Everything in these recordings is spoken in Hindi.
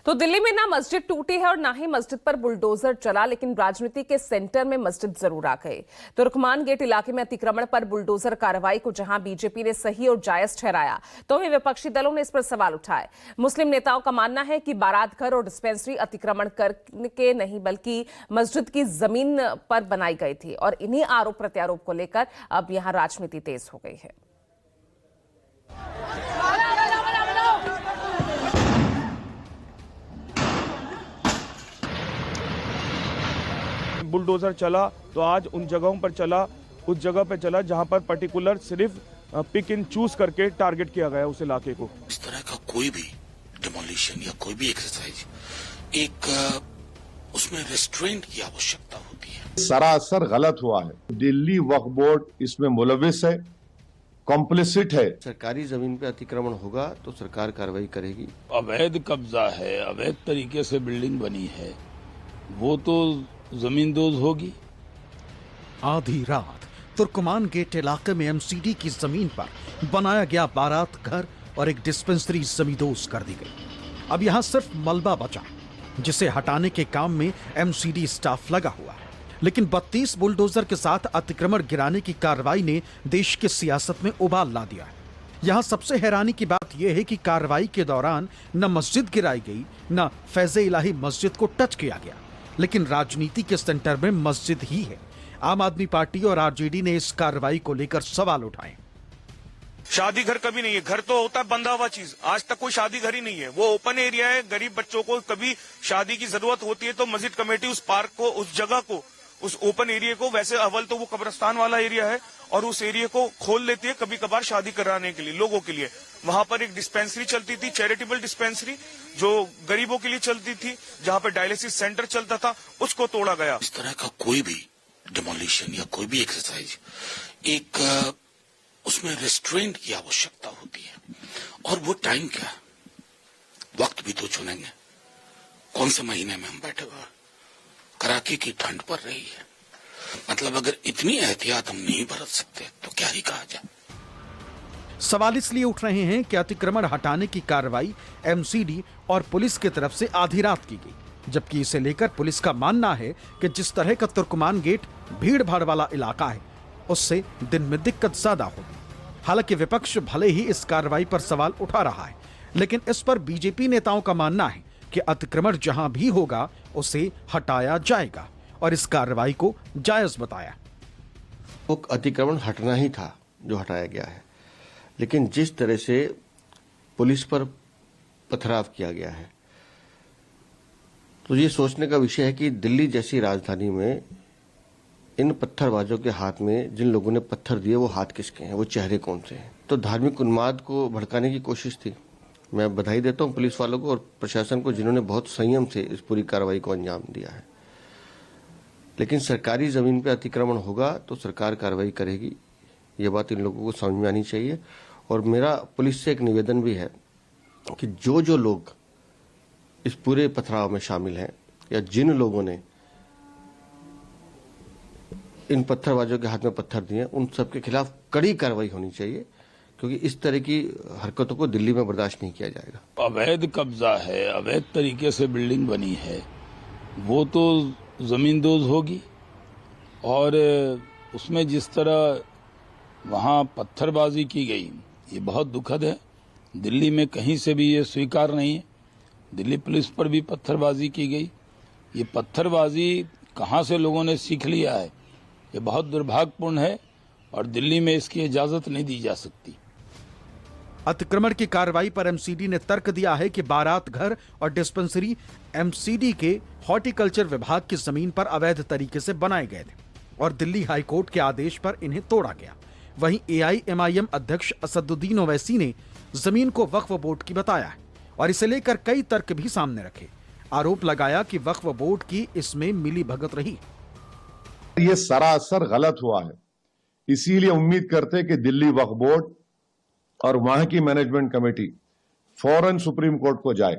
तो दिल्ली में ना मस्जिद टूटी है और ना ही मस्जिद पर बुलडोजर चला, लेकिन राजनीति के सेंटर में मस्जिद जरूर आ गई। तुर्कमान गेट इलाके में अतिक्रमण पर बुलडोजर कार्रवाई को जहां बीजेपी ने सही और जायज ठहराया, तो वहीं विपक्षी दलों ने इस पर सवाल उठाए। मुस्लिम नेताओं का मानना है कि बारात घर और डिस्पेंसरी अतिक्रमण करके नहीं बल्कि मस्जिद की जमीन पर बनाई गई थी और इन्हीं आरोप प्रत्यारोप को लेकर अब यहां राजनीति तेज हो गई है। बुलडोजर चला तो आज उन जगहों पर चला, उस जगह पे चला जहां पर पर्टिकुलर सिर्फ पिक एंड चूज करके टारगेट किया गया उस इलाके को। इस तरह का कोई भी डिमोलिशन या कोई भी एक्सरसाइज एक उसमें रेस्ट्रेंट की आवश्यकता होती है। सरासर गलत हुआ है। दिल्ली वक्फ बोर्ड इसमें मुलविस है, कॉम्प्लिसिट है। सरकारी जमीन पे अतिक्रमण होगा तो सरकार कार्रवाई करेगी। अवैध कब्जा है, अवैध तरीके से बिल्डिंग बनी है, वो तो जमींदोज होगी। आधी रात तुर्कमान गेट इलाके में एमसीडी की जमीन पर बनाया गया बारात घर और एक डिस्पेंसरी जमींदोज कर दी गई। अब यहां सिर्फ मलबा बचा, जिसे हटाने के काम में एमसीडी स्टाफ लगा हुआ है। लेकिन 32 बुलडोजर के साथ अतिक्रमण गिराने की कार्रवाई ने देश की सियासत में उबाल ला दिया है। यहां सबसे हैरानी की बात यह है कि कार्रवाई के दौरान न मस्जिद गिराई गई, न फैज़े इलाही मस्जिद को टच किया गया, लेकिन राजनीति के सेंटर में मस्जिद ही है। आम आदमी पार्टी और आरजेडी ने इस कार्रवाई को लेकर सवाल उठाए। शादी घर कभी नहीं है, घर तो होता है बंधा हुआ चीज। आज तक कोई शादी घर ही नहीं है, वो ओपन एरिया है। गरीब बच्चों को कभी शादी की जरूरत होती है तो मस्जिद कमेटी उस पार्क को, उस जगह को, उस ओपन एरिया को, वैसे अव्वल तो वो कब्रिस्तान वाला एरिया है और उस एरिया को खोल लेती है कभी कभार शादी कराने के लिए, लोगों के लिए। वहां पर एक डिस्पेंसरी चलती थी, चैरिटेबल डिस्पेंसरी, जो गरीबों के लिए चलती थी, जहां पर डायलिसिस सेंटर चलता था, उसको तोड़ा गया। इस तरह का कोई भी डिमोलिशन या कोई भी एक्सरसाइज एक उसमें रेस्ट्रेंट की आवश्यकता होती है। और वो टाइम क्या, वक्त भी तो चुनेंगे। कौन से महीने में हम बैठे हुए, कड़ाके की ठंड पड़ रही है, मतलब अगर इतनी एहतियात हम नहीं बरत सकते तो क्या ही कहा जाए। सवाल इसलिए उठ रहे हैं कि अतिक्रमण हटाने की कार्रवाई एमसीडी और पुलिस की तरफ से आधी रात की गई, जबकि इसे लेकर पुलिस का मानना है कि जिस तरह का तुर्कमान गेट भीड़ भाड़ वाला इलाका है, उससे दिन में दिक्कत ज्यादा होगी। हालांकि विपक्ष भले ही इस कार्रवाई पर सवाल उठा रहा है, लेकिन इस पर बीजेपी नेताओं का मानना है कि अतिक्रमण जहां भी होगा उसे हटाया जाएगा और इस कार्रवाई को जायज बताया। वो अतिक्रमण हटना ही था जो हटाया गया है, लेकिन जिस तरह से पुलिस पर पथराव किया गया है, तो ये सोचने का विषय है कि दिल्ली जैसी राजधानी में इन पत्थरबाजों के हाथ में जिन लोगों ने पत्थर दिए वो हाथ किसके हैं, वो चेहरे कौन से हैं। तो धार्मिक उन्माद को भड़काने की कोशिश थी। मैं बधाई देता हूं पुलिस वालों को और प्रशासन को, जिन्होंने बहुत संयम से इस पूरी कार्रवाई को अंजाम दिया है। लेकिन सरकारी जमीन पर अतिक्रमण होगा तो सरकार कार्रवाई करेगी, ये बात इन लोगों को समझ में आनी चाहिए। और मेरा पुलिस से एक निवेदन भी है कि जो लोग इस पूरे पथराव में शामिल हैं या जिन लोगों ने इन पत्थरबाजों के हाथ में पत्थर दिए, उन सबके खिलाफ कड़ी कार्रवाई होनी चाहिए, क्योंकि इस तरह की हरकतों को दिल्ली में बर्दाश्त नहीं किया जाएगा। अवैध कब्जा है, अवैध तरीके से बिल्डिंग बनी है, वो तो जमींदोज होगी। और उसमें जिस तरह वहां पत्थरबाजी की गई, ये बहुत दुखद है। दिल्ली में कहीं से भी ये स्वीकार नहीं है। दिल्ली पुलिस पर भी पत्थरबाजी की गई। ये पत्थरबाजी कहां से लोगों ने सीख लिया है, ये बहुत दुर्भाग्यपूर्ण है और दिल्ली में इसकी इजाजत नहीं दी जा सकती। अतिक्रमण की कार्रवाई पर एमसीडी ने तर्क दिया है कि बारात घर और डिस्पेंसरी एमसीडी के हॉर्टिकल्चर विभाग की जमीन पर अवैध तरीके से बनाए गए थे और दिल्ली हाईकोर्ट के आदेश पर इन्हें तोड़ा गया। वहीं एआईएमआईएम अध्यक्ष असदुद्दीन ओवैसी ने जमीन को वक्फ बोर्ड की बताया है और इसे लेकर कई तर्क भी सामने रखे। आरोप लगाया कि वक्फ बोर्ड की इसमें मिलीभगत रही। ये सरासर गलत हुआ है। इसीलिए उम्मीद करते कि दिल्ली वक्फ बोर्ड और वहां की मैनेजमेंट कमेटी फौरन सुप्रीम कोर्ट को जाए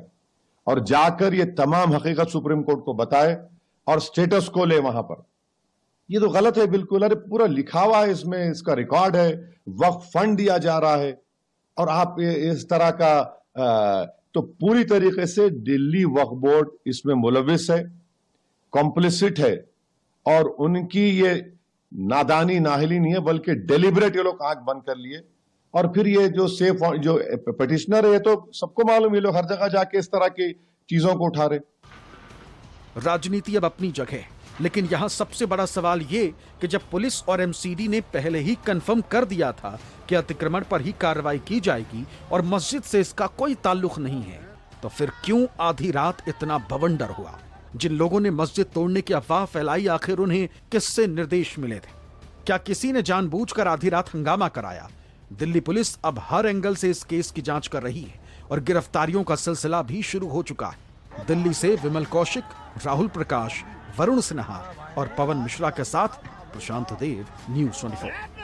और जाकर ये तमाम हकीकत सुप्रीम कोर्ट को बताए और स्टेटस को ले वहां पर। ये तो गलत है बिल्कुल। अरे पूरा लिखा हुआ है इसमें, इसका रिकॉर्ड है, वक्फ फंड दिया जा रहा है और आप इस तरह का तो पूरी तरीके से दिल्ली वक्फ बोर्ड इसमें मुलविस है, कॉम्प्लिसिट है और उनकी ये नादानी नाहिली नहीं है बल्कि डेलिबरेट ये लोग आंख बंद कर लिए। और फिर ये जो जो पिटिशनर है ये तो सबको मालूम, ये लोग हर जगह जाके इस तरह की चीजों को उठा रहे। राजनीति अब अपनी जगह, लेकिन यहां सबसे बड़ा सवाल ये कि जब पुलिस और एमसीडी ने पहले ही कंफर्म कर दिया था कि अतिक्रमण पर ही कार्रवाई की जाएगी और मस्जिद से इसका कोई ताल्लुक नहीं है, तो फिर क्यों आधी रात इतना बवंडर हुआ? जिन लोगों ने मस्जिद तोड़ने की अफवाह फैलाई, आखिर उन्हें किससे निर्देश मिले थे? क्या किसी ने जानबूझकर आधी रात हंगामा कराया? दिल्ली पुलिस अब हर एंगल से इस केस की जांच कर रही है और गिरफ्तारियों का सिलसिला भी शुरू हो चुका है। दिल्ली से विमल कौशिक, राहुल प्रकाश, वरुण सिन्हा और पवन मिश्रा के साथ प्रशांत देव, न्यूज़ 24।